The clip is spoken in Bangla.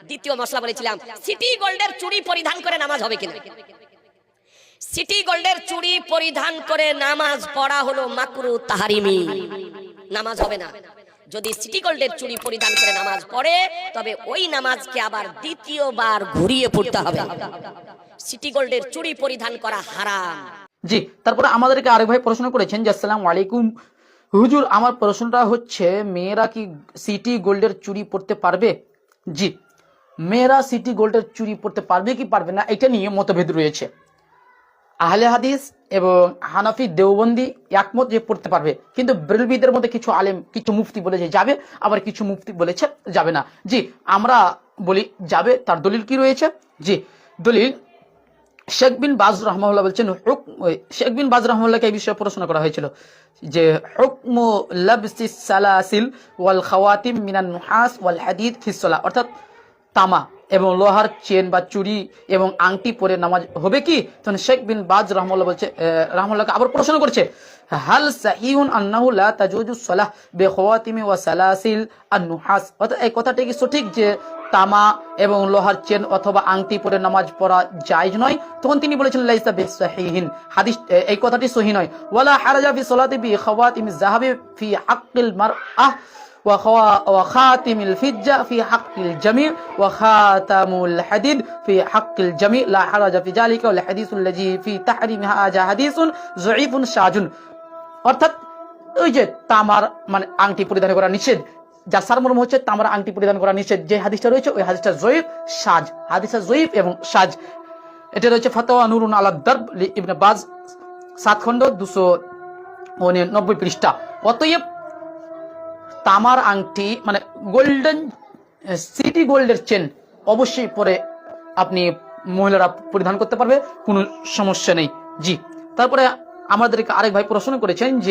দ্বিতীয় মশলা বলেছিলাম সিটি গোল্ডের চুড়ি পরিধান করে নামাজ হবে কিনা। সিটি গোল্ডের চুড়ি পরিধান করে নামাজ পড়া হলো মাকরু তাহরিমি, নামাজ হবে না। যদি সিটি গোল্ডের চুড়ি পরিধান করে নামাজ পড়ে তবে ওই নামাজকে আবার দ্বিতীয়বার ঘুরিয়ে পড়তে হবে। সিটি গোল্ডের চুড়ি পরিধান করা হারাম। জি, তারপরে আমাদেরকে আরেক ভাই প্রশ্ন করেছেন যে আসসালামু আলাইকুম হুজুর, আমার প্রশ্নটা হচ্ছে মেয়েরা কি সিটি গোল্ডের চুড়ি পরতে পারবে? জি, মেয়েরা সিটি গোল্ডের চুড়ি পরতে পারবে কি পারবে না এটা নিয়ে মতভেদ রয়েছে। আহলে হাদিস এবং হানাফি দেওবন্দি একমত যে পড়তে পারবে, কিন্তু বেরেলভিদের মধ্যে কিছু আলেম কিছু মুফতি বলেছে যাবে, আবার কিছু মুফতি বলেছে যাবে না। জি, আমরা বলি যাবে। তার দলিল কি রয়েছে? জি, দলিল শেখ বিন বাজ রহমাহুল্লাহ বলছেন, শেখ বিন বাজ রহমাহুল্লাহকে এই বিষয়ে প্রশ্ন করা হয়েছিল যে হুকমু লাবসিস সালাসিল ওয়াল খাওয়াতিম মিনান নুহাস ওয়াল হাদিদ ফিস সালাহ, অর্থাৎ তামা এবং লোহার চেন বা চুড়ি এবং আংটি পরে নামাজ হবে কি? তখন শেখ বিন বাজ রহমাহুল্লাহ বলছে, রহমাহুল্লাহকে আবার প্রশ্ন করছে, হাল সাহিহুন আন্নাহু লা তাজুজু সালাহ বিখাওয়াতিমি ওয়া সালাসিল আন নুহাস, অর্থাৎ এই কথাটি কি সঠিক যে তামা এবং লোহার চেন অথবা আংটি পরে নামাজ পড়া জায়েজ নয়? তখন তিনি বলেছেন লাইসা বিসাহিহিন, হাদিস এই কথাটি সহিহ নয়। ওয়ালা হারাজা ফি সালাতি বিখাওয়াতিমি যাহাবি ফি হাক্কিল মারআহ وخاتم الفجة في حق الجميع وخاتم الحديد في حق الجميع لا حرج في ذلك والحديث الذي في تحريمها هذا حديث ضعيف شاذ, অর্থাৎ ওই যে তামার মানে আংটি পরিধান করা নিষেধ, যার সারমর্ম হচ্ছে তামার আংটি পরিধান করা নিষেধ, যে হাদিসটা রয়েছে ওই হাদিসটা জয়ীফ সাজ, হাদিসটা জয়ীফ এবং সাজ। এটা রয়েছে ফাতাওয়া নুরুন আলা দারব ইবনে বাজ 7 খণ্ড 299 পৃষ্ঠা। অতএব তামার আংটি মানে গোল্ডেন সিটি গোল্ডের চেন অবশ্যই পরে আপনি মহিলারা পরিধান করতে পারবে, কোনো সমস্যা নেই। জি, তারপরে আমাদেরকে আরেক ভাই প্রশ্ন করেছেন যে